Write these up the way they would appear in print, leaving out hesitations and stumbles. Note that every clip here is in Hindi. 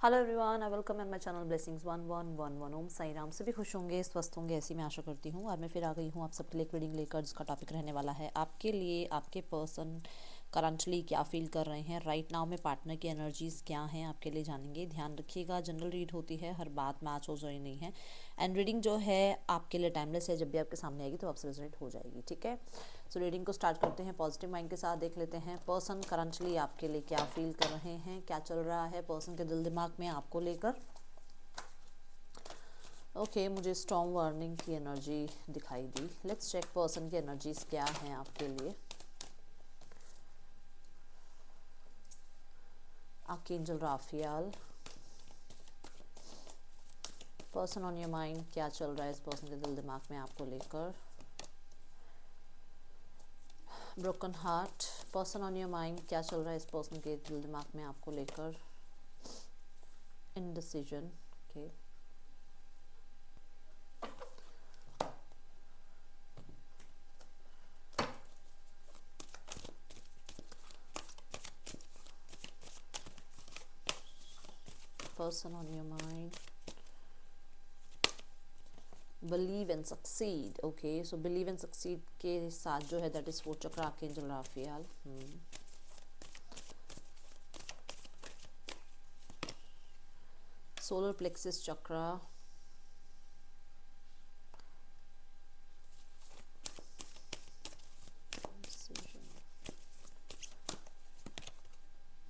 Hello everyone, I welcome at my channel blessings 1111। ओम साई राम। सभी खुश होंगे, स्वस्थ होंगे, ऐसी मैं आशा करती हूँ। और मैं फिर आ गई हूँ आप सबके लिए रीडिंग लेकर, जिसका टॉपिक रहने वाला है आपके लिए आपके पर्सन करंटली क्या फील कर रहे हैं राइट नाउ में, पार्टनर की एनर्जीज क्या हैं आपके लिए जानेंगे। ध्यान रखिएगा, जनरल रीड होती है, हर बात मैच हो जाए नहीं है। एंड रीडिंग जो है आपके लिए टाइमलेस है, जब भी आपके सामने आएगी तो आपसे रिजल्ट हो जाएगी। ठीक है, सो रीडिंग को स्टार्ट करते हैं। पॉजिटिव माइंड के साथ देख लेते हैं पर्सन करंटली आपके लिए क्या फील कर रहे हैं, क्या चल रहा है पर्सन के दिल दिमाग में आपको लेकर। ओके, मुझे स्टॉर्म वार्निंग की एनर्जी दिखाई दी। लेट्स चेक पर्सन की एनर्जीज क्या हैं आपके लिए। Archangel Raphael, person on your mind, क्या चल रहा है इस पर्सन के दिल दिमाग में आपको लेकर। Broken heart, person on your mind, क्या चल रहा है इस पर्सन के दिल दिमाग में आपको लेकर। Indecision, okay. Person on your mind, believe and succeed. Okay, so believe and succeed के साथ जो है दैट इज फोर्थ चक्र, आर्कएंजल राफियाल। सोलर प्लेक्सिस चक्र,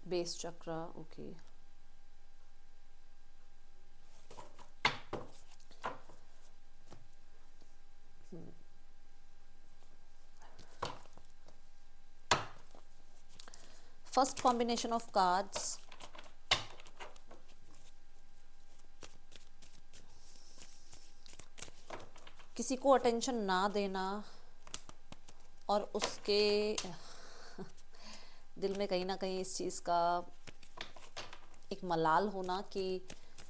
बेस चक्र। Okay, first combination of cards, किसी को अटेंशन ना देना और उसके दिल में कहीं ना कहीं इस चीज़ का एक मलाल होना कि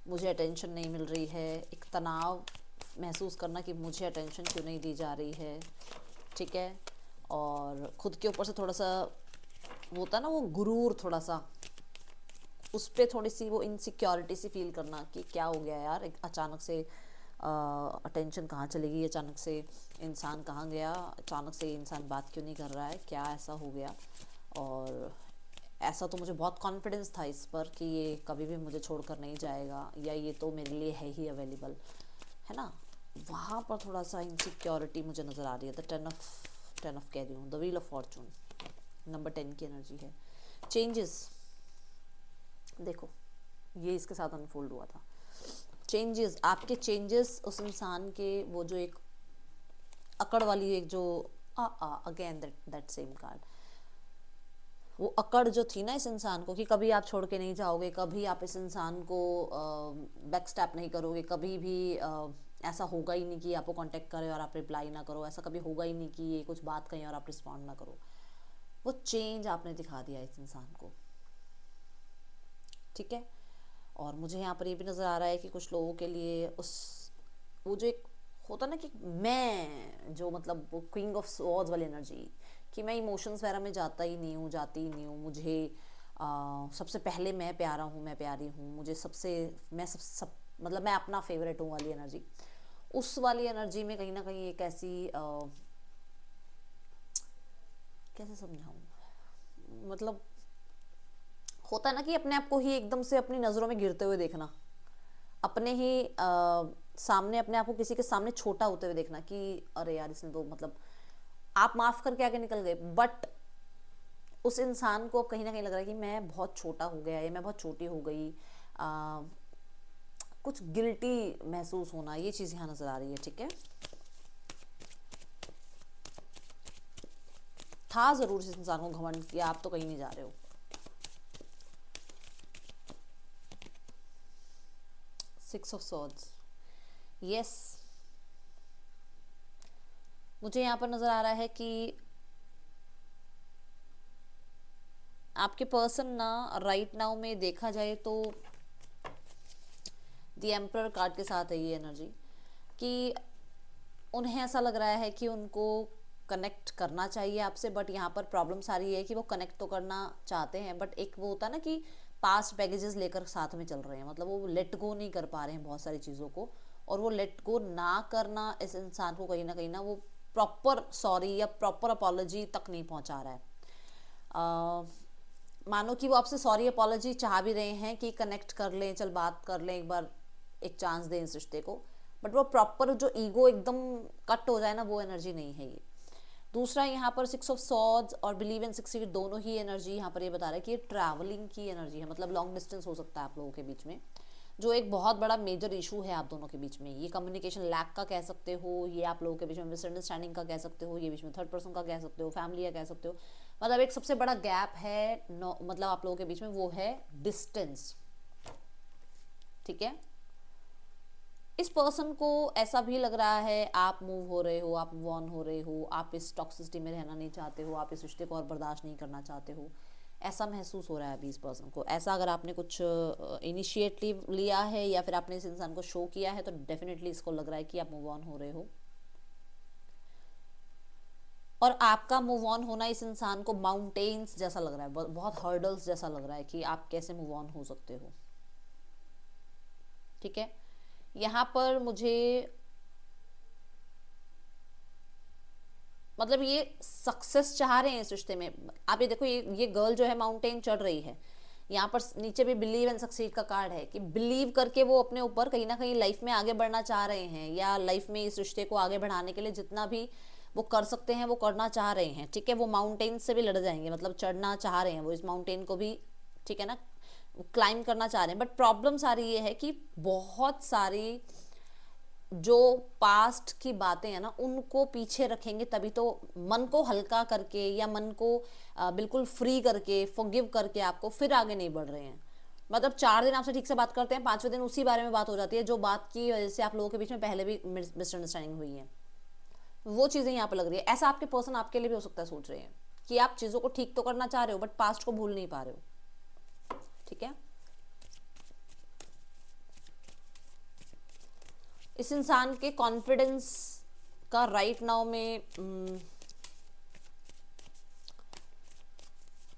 मुझे अटेंशन नहीं मिल रही है, एक तनाव महसूस करना कि मुझे अटेंशन क्यों नहीं दी जा रही है। ठीक है, और खुद के ऊपर से थोड़ा सा वो होता है ना, वो गुरूर, थोड़ा सा उस पर थोड़ी सी वो इनसिक्योरिटी सी फील करना कि क्या हो गया यार, एक अचानक से अटेंशन कहाँ चली गई, अचानक से इंसान कहाँ गया, अचानक से इंसान बात क्यों नहीं कर रहा है, क्या ऐसा हो गया। और ऐसा तो मुझे बहुत कॉन्फिडेंस था इस पर कि ये कभी भी मुझे छोड़कर नहीं जाएगा, या ये तो मेरे लिए है ही अवेलेबल, है ना। वहाँ पर थोड़ा सा इनसिक्योरिटी मुझे नज़र आ रही है। द टेन ऑफ कह रही हूँ, the wheel of Fortune, number 10 की एनर्जी है। चेंजेस, देखो ये इसके साथ अनफोल्ड हुआ था। चेंजेस, आपके चेंजेस उस इंसान के, वो जो एक अकड़ वाली एक जो अगेन दैट सेम कार्ड, वो अकड़ जो थी ना इस इंसान को कि कभी आप छोड़ के नहीं जाओगे, कभी आप इस इंसान को बैक स्टेप नहीं करोगे, कभी भी ऐसा होगा ही नहीं कि आपको कांटेक्ट करे और आप रिप्लाई ना करो, ऐसा कभी होगा ही नहीं कि ये कुछ बात कहें और आप रिस्पॉन्ड ना करो। वो चेंज आपने दिखा दिया इस इंसान को। ठीक है, और मुझे यहाँ पर ये भी नज़र आ रहा है कि कुछ लोगों के लिए उस वो जो एक होता ना कि मैं जो मतलब वो क्वीन ऑफ स्वॉर्ड्स वाली एनर्जी, कि मैं इमोशंस वगैरह में जाता ही नहीं हूँ, जाती ही नहीं हूँ। मुझे सबसे पहले मैं प्यारा हूँ, मैं प्यारी हूँ, मुझे सबसे मैं सब मतलब मैं अपना फेवरेट हूँ वाली एनर्जी। उस वाली एनर्जी में कहीं ना कहीं एक ऐसी कैसे समझाऊँ, मतलब होता है ना कि अपने आप को ही एकदम से अपनी नज़रों में गिरते हुए देखना, अपने ही सामने अपने आप को किसी के सामने छोटा होते हुए देखना कि अरे यार इसने तो मतलब, आप माफ करके आगे निकल गए, बट उस इंसान को कहीं ना कहीं लग रहा है कि मैं बहुत छोटा हो गया या मैं बहुत छोटी हो गई। कुछ गिल्टी महसूस होना, ये चीज़ यहाँ नज़र आ रही है। ठीक है, था ज़रूर इस इंसान को घमंड कि आप तो कहीं नहीं जा रहे हो। सिक्स ऑफ सॉर्ड्स, यस, मुझे यहाँ पर नज़र आ रहा है कि आपके पर्सन ना राइट नाउ में देखा जाए तो द एम्परर कार्ड के साथ है ये एनर्जी, कि उन्हें ऐसा लग रहा है कि उनको कनेक्ट करना चाहिए आपसे, बट यहाँ पर प्रॉब्लम सारी है कि वो कनेक्ट तो करना चाहते हैं, बट एक वो होता है ना कि पास्ट बैगेजेस लेकर साथ में चल रहे हैं, मतलब वो लेट गो नहीं कर पा रहे हैं बहुत सारी चीज़ों को, और वो लेट गो ना करना इस इंसान को कहीं ना वो प्रॉपर सॉरी या प्रॉपर अपॉलॉजी तक नहीं पहुंचा रहा है। मानो कि वो आपसे सॉरी अपॉलॉजी चाह भी रहे हैं कि कनेक्ट कर लें, चल बात कर लें एक बार, एक चांस दें इस रिश्ते को, बट वो प्रॉपर जो ईगो एकदम कट हो जाए ना, वो एनर्जी नहीं है ये। दूसरा यहाँ पर 6 ऑफ सॉर्ड्स और बिलीव एंड सक्सीड दोनों ही एनर्जी यहाँ पर ये बता रहा है कि ये ट्रैवलिंग की एनर्जी है, मतलब लॉन्ग डिस्टेंस हो सकता है आप लोगों के बीच में, जो एक बहुत बड़ा मेजर इशू है आप दोनों के बीच में। ये कम्युनिकेशन लैक का कह सकते हो, ये आप लोगों के बीच में मिसअंडरस्टैंडिंग का कह सकते हो, ये बीच में थर्ड पर्सन का कह सकते हो, फैमिली का कह सकते हो, मतलब एक सबसे बड़ा गैप है मतलब आप लोगों के बीच में वो है डिस्टेंस। ठीक है, इस पर्सन को ऐसा भी लग रहा है आप मूव हो रहे हो, आप मूव ऑन हो रहे हो, आप इस टॉक्सिसिटी में रहना नहीं चाहते हो, आप इस रिश्ते को और बर्दाश्त नहीं करना चाहते हो, ऐसा महसूस हो रहा है अभी इस पर्सन को। ऐसा अगर आपने कुछ इनिशिएटिव लिया है या फिर आपने इस इंसान को शो किया है तो डेफिनेटली इसको लग रहा है कि आप मूव ऑन हो रहे हो, और आपका मूव ऑन होना इस इंसान को माउंटेन्स जैसा लग रहा है, बहुत हर्डल्स जैसा लग रहा है कि आप कैसे मूव ऑन हो सकते हो। ठीक है, यहाँ पर मुझे मतलब ये सक्सेस चाह रहे हैं इस रिश्ते में। आप ये देखो, ये गर्ल जो है माउंटेन चढ़ रही है, यहाँ पर नीचे भी बिलीव एंड सक्सीड का कार्ड है कि बिलीव करके वो अपने ऊपर कहीं ना कहीं लाइफ में आगे बढ़ना चाह रहे हैं, या लाइफ में इस रिश्ते को आगे बढ़ाने के लिए जितना भी वो कर सकते हैं वो करना चाह रहे हैं। ठीक है, वो माउंटेन से भी लड़ जाएंगे, मतलब चढ़ना चाह रहे हैं वो इस माउंटेन को भी, ठीक है ना, क्लाइम करना चाह रहे हैं। बट प्रॉब्लम सारी ये है कि बहुत सारी जो पास्ट की बातें हैं ना उनको पीछे रखेंगे तभी तो, मन को हल्का करके या मन को बिल्कुल फ्री करके फॉरगिव करके आपको फिर आगे नहीं बढ़ रहे हैं। मतलब 4 दिन आपसे ठीक से बात करते हैं, 5वें दिन उसी बारे में बात हो जाती है जो बात की वजह से आप लोगों के बीच में पहले भी मिसअंडरस्टैंडिंग हुई है, वो चीज़ें यहाँ पर लग रही है। ऐसा आपके पर्सन आपके लिए भी हो सकता है, सोच रहे हैं कि आप चीज़ों को ठीक तो करना चाह रहे हो बट पास्ट को भूल नहीं पा रहे हो। ठीक है, इस इंसान के कॉन्फिडेंस का राइट नाउ में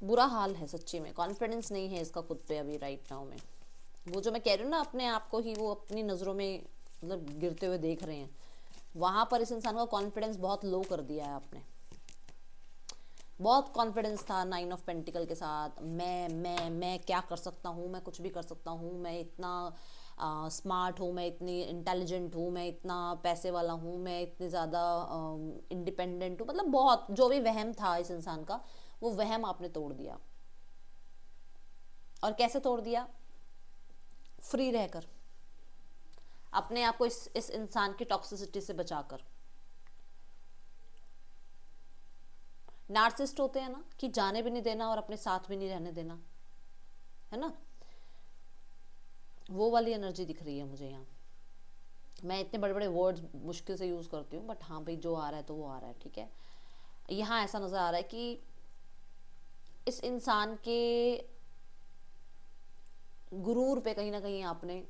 बुरा हाल है, सच्ची में कॉन्फिडेंस नहीं है इसका खुद पे अभी राइट नाउ में। वो जो मैं कह रही हूँ ना, अपने आप को ही वो अपनी नज़रों में मतलब गिरते हुए देख रहे हैं, वहाँ पर इस इंसान का कॉन्फिडेंस बहुत लो कर दिया है आपने। बहुत कॉन्फिडेंस था 9 ऑफ पेंटिकल के साथ, मैं क्या कर सकता हूँ, मैं कुछ भी कर सकता हूँ, मैं इतना स्मार्ट हूँ, मैं इतनी इंटेलिजेंट हूँ, मैं इतना पैसे वाला हूँ, मैं इतनी ज़्यादा इंडिपेंडेंट हूँ, मतलब बहुत जो भी वहम था इस इंसान का वो वहम आपने तोड़ दिया। और कैसे तोड़ दिया? फ्री रहकर, अपने आप को इस इंसान की टॉक्सिसिटी से बचाकर। नार्सिसिस्ट होते हैं ना कि जाने भी नहीं देना और अपने साथ भी नहीं रहने देना, है ना, वो वाली एनर्जी दिख रही है मुझे यहाँ। मैं इतने बड़े बड़े वर्ड्स मुश्किल से यूज़ करती हूँ बट हाँ भाई जो आ रहा है तो वो आ रहा है। ठीक है, यहाँ ऐसा नज़र आ रहा है कि इस इंसान के गुरूर पे कहीं ना कहीं आपने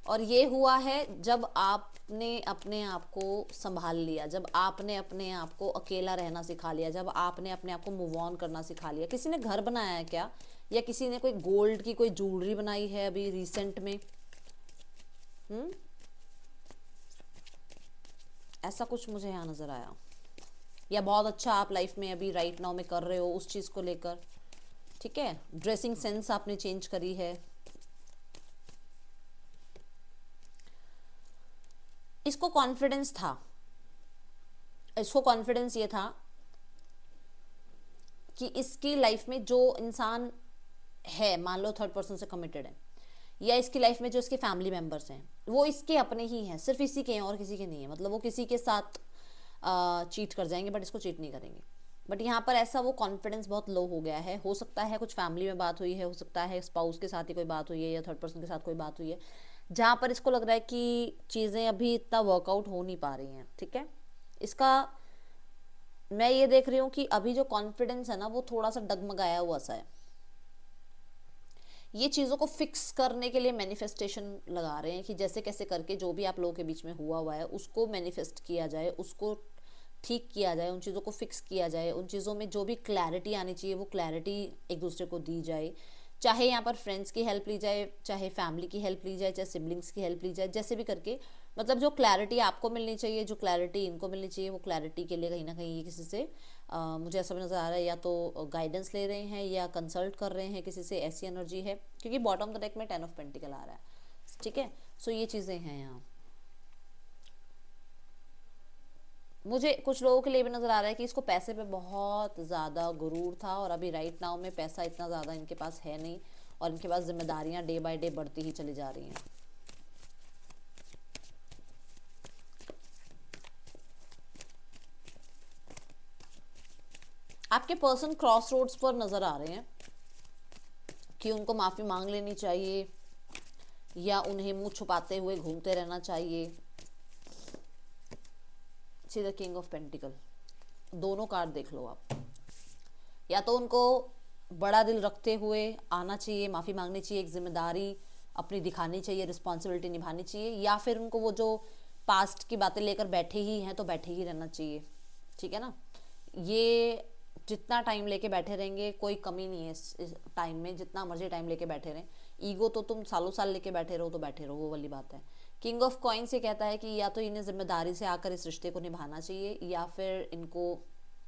और ये हुआ है जब आपने अपने आप को संभाल लिया, जब आपने अपने आप को अकेला रहना सिखा लिया, जब आपने अपने आप को मूव ऑन करना सिखा लिया। किसी ने घर बनाया है क्या, या किसी ने कोई गोल्ड की कोई ज्वेलरी बनाई है अभी रिसेंट में? ऐसा कुछ मुझे यहाँ नज़र आया, या बहुत अच्छा आप लाइफ में अभी राइट नाउ में कर रहे हो उस चीज़ को लेकर। ठीक है, ड्रेसिंग सेंस आपने चेंज करी है। इसको कॉन्फिडेंस था, इसको कॉन्फिडेंस ये था कि इसकी लाइफ में जो इंसान है, मान लो थर्ड पर्सन से कमिटेड है, या इसकी लाइफ में जो इसके फैमिली मेंबर्स हैं वो इसके अपने ही हैं, सिर्फ इसी के हैं और किसी के नहीं है। मतलब वो किसी के साथ चीट कर जाएंगे बट इसको चीट नहीं करेंगे। बट यहाँ पर ऐसा वो कॉन्फिडेंस बहुत लो हो गया है। हो सकता है कुछ फैमिली में बात हुई है, हो सकता है स्पाउस के साथ ही कोई बात हुई है, या थर्ड पर्सन के साथ कोई बात हुई है जहाँ पर इसको लग रहा है कि चीज़ें अभी इतना वर्कआउट हो नहीं पा रही हैं। ठीक है, इसका मैं ये देख रही हूँ कि अभी जो कॉन्फिडेंस है ना वो थोड़ा सा डगमगाया हुआ सा है। ये चीज़ों को फिक्स करने के लिए मैनिफेस्टेशन लगा रहे हैं कि जैसे कैसे करके जो भी आप लोगों के बीच में हुआ है उसको मैनिफेस्ट किया जाए, उसको ठीक किया जाए, उन चीज़ों को फिक्स किया जाए, उन चीज़ों में जो भी क्लैरिटी आनी चाहिए वो क्लैरिटी एक दूसरे को दी जाए। चाहे यहाँ पर फ्रेंड्स की हेल्प ली जाए, चाहे फैमिली की हेल्प ली जाए, चाहे सिबलिंग्स की हेल्प ली जाए, जैसे भी करके मतलब जो क्लैरिटी आपको मिलनी चाहिए, जो क्लैरिटी इनको मिलनी चाहिए, वो क्लैरिटी के लिए कहीं ना कहीं ये किसी से मुझे ऐसा भी नज़र आ रहा है, या तो गाइडेंस ले रहे हैं या कंसल्ट कर रहे हैं किसी से, ऐसी एनर्जी है। क्योंकि बॉटम ऑफ द डेक में 10 ऑफ पेंटिकल आ रहा है, ठीक है। सो ये चीज़ें हैं यहाँ। मुझे कुछ लोगों के लिए भी नज़र आ रहा है कि इसको पैसे पे बहुत ज़्यादा गुरूर था, और अभी राइट नाउ में पैसा इतना ज़्यादा इनके पास है नहीं, और इनके पास जिम्मेदारियां डे बाय डे बढ़ती ही चली जा रही हैं। आपके पर्सन क्रॉस रोड्स पर नज़र आ रहे हैं कि उनको माफ़ी मांग लेनी चाहिए या उन्हें मुंह छुपाते हुए घूमते रहना चाहिए। See the king of pentacle, दोनों कार्ड देख लो आप। या तो उनको बड़ा दिल रखते हुए आना चाहिए, माफ़ी मांगनी चाहिए, एक जिम्मेदारी अपनी दिखानी चाहिए, रिस्पॉन्सिबिलिटी निभानी चाहिए, या फिर उनको वो जो पास्ट की बातें लेकर बैठे ही हैं तो बैठे ही रहना चाहिए, ठीक है ना। ये जितना टाइम लेके बैठे रहेंगे कोई कमी नहीं है इस टाइम में, जितना मर्जी टाइम लेके बैठे रहें। ईगो तो तुम सालों साल लेके बैठे रहो तो बैठे रहो, वो वाली बात है। किंग ऑफ कॉइन्स ये कहता है कि या तो इन्हें जिम्मेदारी से आकर इस रिश्ते को निभाना चाहिए, या फिर इनको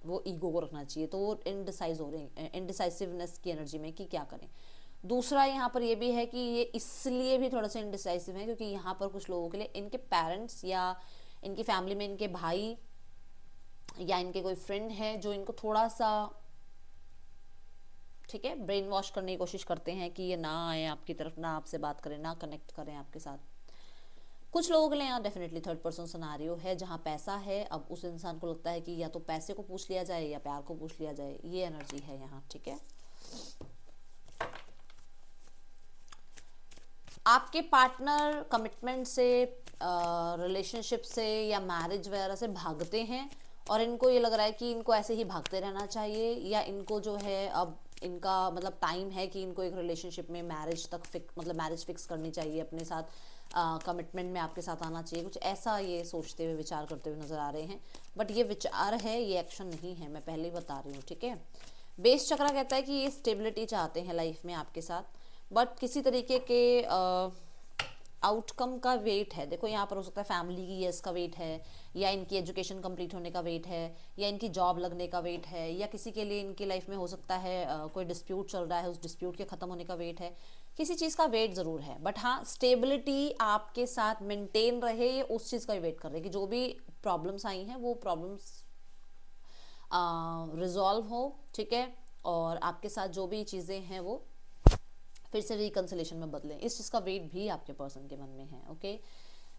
वो ईगो को रखना चाहिए। तो वो इनडिसाइज हो रहे हैं, इनडिसाइसिवनेस की एनर्जी में कि क्या करें। दूसरा यहाँ पर ये भी है कि ये इसलिए भी थोड़ा सा इनडिसाइसिव है क्योंकि यहाँ पर कुछ लोगों के लिए इनके पेरेंट्स या इनकी फैमिली में इनके भाई या इनके कोई फ्रेंड है जो इनको थोड़ा सा, ठीक है, ब्रेन वॉश करने की कोशिश करते हैं कि ये ना आए आपकी तरफ, ना आपसे बात करें, ना कनेक्ट करें आपके साथ। कुछ लोगों के लिए यहाँ डेफिनेटली थर्ड पर्सन सिनेरियो है जहाँ पैसा है। अब उस इंसान को लगता है कि या तो पैसे को पूछ लिया जाए या प्यार को पूछ लिया जाए, ये एनर्जी है यहाँ, ठीक है। आपके पार्टनर कमिटमेंट से, रिलेशनशिप से या मैरिज वगैरह से भागते हैं, और इनको ये लग रहा है कि इनको ऐसे ही भागते रहना चाहिए, या इनको जो है अब इनका मतलब टाइम है कि इनको एक रिलेशनशिप में मैरिज तक मतलब मैरिज फिक्स करनी चाहिए अपने साथ, कमिटमेंट में आपके साथ आना चाहिए, कुछ ऐसा ये सोचते हुए विचार करते हुए नजर आ रहे हैं। बट ये विचार है, ये एक्शन नहीं है, मैं पहले ही बता रही हूँ, ठीक है। बेस चक्रा कहता है कि ये स्टेबिलिटी चाहते हैं लाइफ में आपके साथ, बट किसी तरीके के आउटकम का वेट है। देखो यहाँ पर हो सकता है फैमिली की यस का वेट है, या इनकी एजुकेशन कंप्लीट होने का वेट है, या इनकी जॉब लगने का वेट है, या किसी के लिए इनकी लाइफ में हो सकता है कोई डिस्प्यूट चल रहा है, उस डिस्प्यूट के ख़त्म होने का वेट है। किसी चीज़ का वेट ज़रूर है, बट हाँ स्टेबिलिटी आपके साथ मेंटेन रहे, ये उस चीज़ का भी वेट कर रहे हैं कि जो भी प्रॉब्लम्स आई हैं वो प्रॉब्लम्स रिजॉल्व हो, ठीक है, और आपके साथ जो भी चीज़ें हैं वो फिर से रिकंसिलेशन में बदलें। इस चीज़ का वेट भी आपके पर्सन के मन में है, ओके।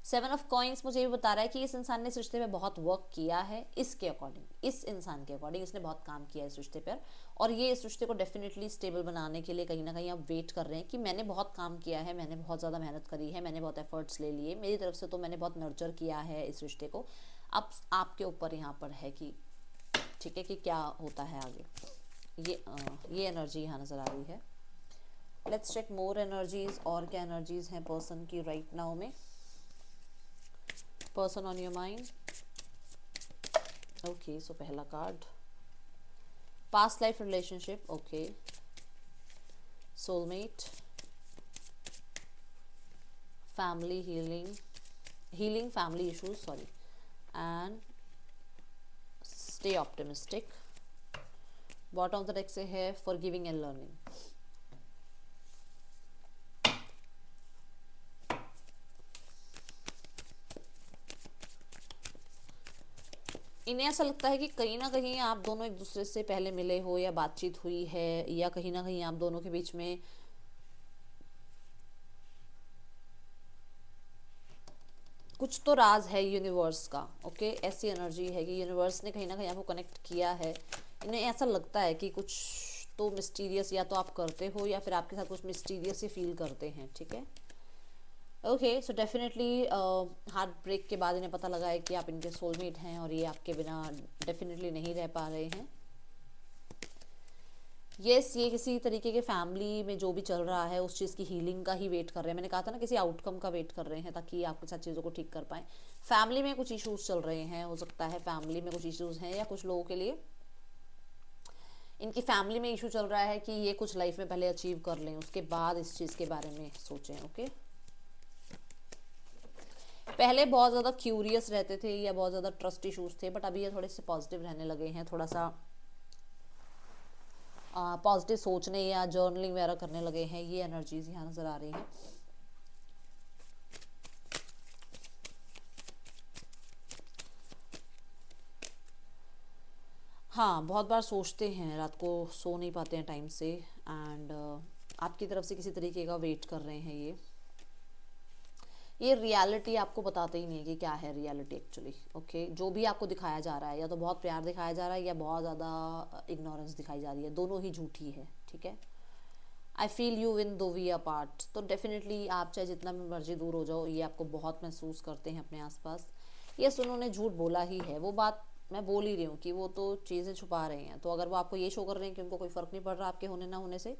7 ऑफ कॉइन्स मुझे ये बता रहा है कि इस इंसान ने इस रिश्ते पे बहुत वर्क किया है, इसके अकॉर्डिंग, इस इंसान के अकॉर्डिंग इसने बहुत काम किया है इस रिश्ते पर, और ये इस रिश्ते को डेफिनेटली स्टेबल बनाने के लिए कहीं ना कहीं आप वेट कर रहे हैं कि मैंने बहुत काम किया है, मैंने बहुत ज़्यादा मेहनत करी है, मैंने बहुत एफर्ट्स ले लिए, मेरी तरफ से तो मैंने बहुत नर्चर किया है इस रिश्ते को। अब आपके ऊपर यहाँ पर है कि ठीक है कि क्या होता है आगे। ये एनर्जी यहाँ नज़र आ रही है। लेट्स चेक मोर एनर्जीज, और क्या एनर्जीज हैं पर्सन की राइट नाउ में। Person on your mind, okay. So पहला card past life relationship, okay, soulmate, family healing family issues, sorry, and stay optimistic. Bottom of the deck से है फॉरगिविंग एंड लर्निंग। इन्हें ऐसा लगता है कि कहीं ना कहीं आप दोनों एक दूसरे से पहले मिले हो, या बातचीत हुई है, या कहीं ना कहीं आप दोनों के बीच में कुछ तो राज है यूनिवर्स का, ओके। ऐसी एनर्जी है कि यूनिवर्स ने कहीं ना कहीं आपको कनेक्ट किया है। इन्हें ऐसा लगता है कि कुछ तो मिस्टीरियस या तो आप करते हो, या फिर आपके साथ कुछ मिस्टीरियस ही फील करते हैं, ठीक है, okay. So definitely heart break के बाद इन्हें पता लगा है कि आप इनके सोलमेट हैं, और ये आपके बिना डेफिनेटली नहीं रह पा रहे हैं। यस, ये किसी तरीके के फैमिली में जो भी चल रहा है उस चीज़ की हीलिंग का ही वेट कर रहे हैं। मैंने कहा था ना, किसी आउटकम का वेट कर रहे हैं ताकि आपके साथ चीज़ों को ठीक कर पाएँ। फैमिली में कुछ इश्यूज चल रहे हैं, हो सकता है फैमिली में कुछ इश्यूज हैं, या कुछ लोगों के लिए इनकी फैमिली में इशू चल रहा है कि ये कुछ लाइफ में पहले अचीव कर लें, उसके बाद इस चीज़ के बारे में सोचें। ओके, पहले बहुत ज़्यादा क्यूरियस रहते थे या बहुत ज़्यादा ट्रस्ट इशूज थे, बट अभी ये थोड़े से पॉजिटिव रहने लगे हैं, थोड़ा सा पॉजिटिव सोचने या जर्नलिंग वगैरह करने लगे हैं। ये एनर्जीज यहाँ नज़र आ रही हैं। हाँ, बहुत बार सोचते हैं, रात को सो नहीं पाते हैं टाइम से, एंड आपकी तरफ से किसी तरीके का वेट कर रहे हैं। ये रियलिटी आपको बताते ही नहीं है कि क्या है रियलिटी एक्चुअली। ओके, जो भी आपको दिखाया जा रहा है, या तो बहुत प्यार दिखाया जा रहा है या बहुत ज़्यादा इग्नोरेंस दिखाई जा रही है, दोनों ही झूठी है। ठीक है, आई फील यू विन दो वी अपार्ट, तो डेफिनेटली आप चाहे जितना भी मर्जी दूर हो जाओ, ये आपको बहुत महसूस करते हैं अपने आसपास। यस, उन्होंने झूठ बोला ही है, वो बात मैं बोल ही रही हूँ कि वो तो चीज़ें छुपा रहे हैं। तो अगर वो आपको ये शो कर रहे हैं कि उनको कोई फ़र्क नहीं पड़ रहा आपके होने ना होने से,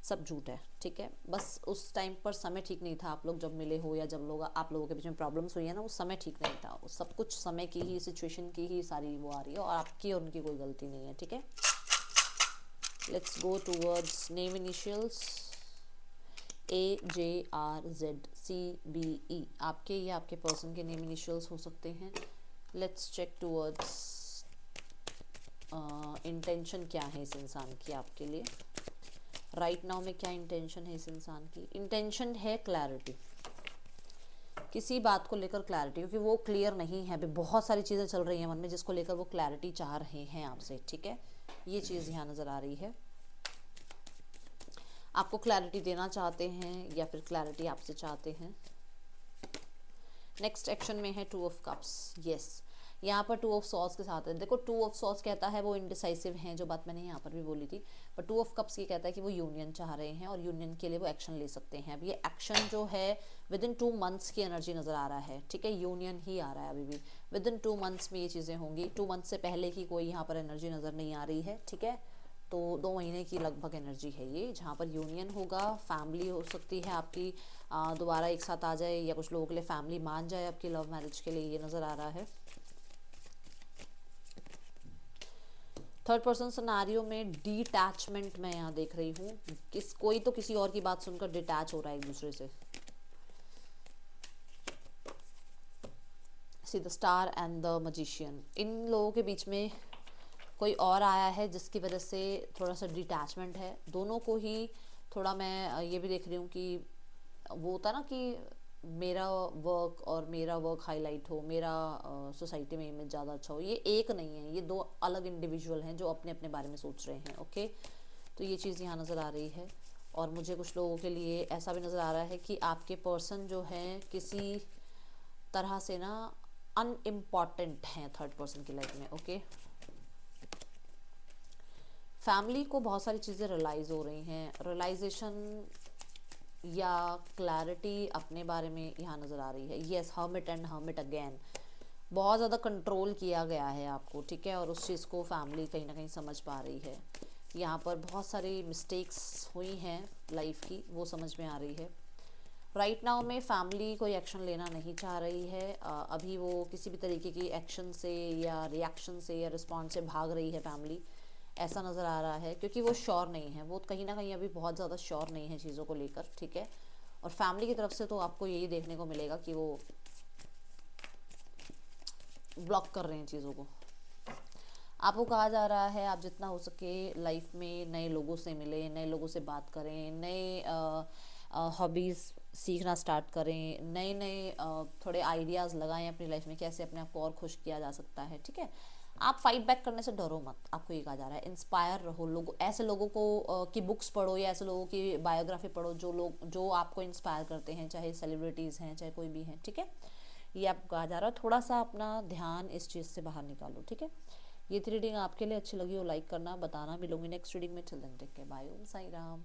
सब झूठ है। ठीक है, बस उस टाइम पर समय ठीक नहीं था, आप लोग जब मिले हो या जब आप लोगों के बीच में प्रॉब्लम्स हुई है ना, उस समय ठीक नहीं था। वो सब कुछ समय की ही, सिचुएशन की ही सारी वो आ रही है, और आपकी और उनकी कोई गलती नहीं है। ठीक है, let's go towards name initials AJRZCBE। आपके या आपके पर्सन के नेम इनिशियल्स हो सकते हैं। लेट्स चेक टूवर्ड्स इंटेंशन क्या है इस इंसान की आपके लिए राइट नाउ में। क्या इंटेंशन है इस इंसान की? इंटेंशन है क्लैरिटी, किसी बात को लेकर क्लैरिटी, क्योंकि वो क्लियर नहीं है। अभी बहुत सारी चीज़ें चल रही हैं मन में जिसको लेकर वो क्लैरिटी चाह रहे हैं आपसे। ठीक है, ये चीज़ यहाँ नज़र आ रही है। आपको क्लैरिटी देना चाहते हैं या फिर क्लैरिटी आपसे चाहते हैं। नेक्स्ट एक्शन में है 2 ऑफ कप्स। यस, यहाँ पर 2 ऑफ सॉर्ड्स के साथ है। देखो, 2 ऑफ सॉर्ड्स कहता है वो इनडिसाइसिव हैं, जो बात मैंने यहाँ पर भी बोली थी। पर 2 ऑफ कप्स ये कहता है कि वो यूनियन चाह रहे हैं, और यूनियन के लिए वो एक्शन ले सकते हैं। अब ये एक्शन जो है विद इन 2 मंथ्स की एनर्जी नज़र आ रहा है। ठीक है, यूनियन ही आ रहा है अभी भी। विद इन 2 मंथ्स में ये चीज़ें होंगी। 2 मंथ से पहले की कोई यहाँ पर एनर्जी नज़र नहीं आ रही है। ठीक है, तो 2 महीने की लगभग एनर्जी है ये, जहाँ पर यूनियन होगा। फैमिली हो सकती है आपकी दोबारा एक साथ आ जाए, या कुछ लोगों के लिए फैमिली मान जाए आपकी लव मैरिज के लिए, ये नज़र आ रहा है। थर्ड पर्सन सिनेरियो में डिटैचमेंट मैं यहाँ देख रही हूँ। कोई तो किसी और की बात सुनकर डिटैच हो रहा है एक दूसरे से। See the star and the magician, इन लोगों के बीच में कोई और आया है जिसकी वजह से थोड़ा सा डिटैचमेंट है। दोनों को ही थोड़ा मैं ये भी देख रही हूँ कि वो होता ना कि मेरा वर्क और मेरा वर्क हाईलाइट हो, मेरा सोसाइटी में इमेज ज़्यादा अच्छा हो। ये एक नहीं है, ये 2 अलग इंडिविजुअल हैं जो अपने अपने बारे में सोच रहे हैं। ओके, तो ये चीज़ यहाँ नज़र आ रही है। और मुझे कुछ लोगों के लिए ऐसा भी नज़र आ रहा है कि आपके पर्सन जो हैं किसी तरह से ना अनइम्पॉर्टेंट हैं थर्ड पर्सन की लाइफ में। ओके, फैमिली को बहुत सारी चीज़ें रियलाइज़ हो रही हैं, रियलाइजेशन या क्लैरिटी अपने बारे में यहाँ नज़र आ रही है। Yes, hermit and hermit again, बहुत ज़्यादा कंट्रोल किया गया है आपको। ठीक है, और उस चीज़ को फैमिली कहीं ना कहीं समझ पा रही है। यहाँ पर बहुत सारी मिस्टेक्स हुई हैं लाइफ की, वो समझ में आ रही है। राइट नाउ में फैमिली कोई एक्शन लेना नहीं चाह रही है। अभी वो किसी भी तरीके की एक्शन से या रिएक्शन से या रिस्पॉन्स से भाग रही है फैमिली, ऐसा नज़र आ रहा है। क्योंकि वो श्योर नहीं है, वो कहीं ना कहीं अभी बहुत ज़्यादा श्योर नहीं है चीज़ों को लेकर। ठीक है, और फैमिली की तरफ से तो आपको यही देखने को मिलेगा कि वो ब्लॉक कर रहे हैं चीज़ों को। आपको कहा जा रहा है आप जितना हो सके लाइफ में नए लोगों से मिलें, नए लोगों से बात करें, नए हॉबीज़ सीखना स्टार्ट करें, नए नए थोड़े आइडियाज़ लगाएं अपनी लाइफ में, कैसे अपने आप को और खुश किया जा सकता है। ठीक है, आप फाइट बैक करने से डरो मत, आपको ये कहा जा रहा है। इंस्पायर रहो, लोग ऐसे लोगों को की बुक्स पढ़ो या ऐसे लोगों की बायोग्राफी पढ़ो जो आपको इंस्पायर करते हैं, चाहे सेलिब्रिटीज़ हैं चाहे कोई भी हैं। ठीक है, ये आपको कहा जा रहा है। थोड़ा सा अपना ध्यान इस चीज़ से बाहर निकालो। ठीक है, ये थी रीडिंग आपके लिए अच्छी लगी हो लाइक करना, बताना। मिलूंगी नेक्स्ट रीडिंग में। Till then take care, bye, Om Sai Ram.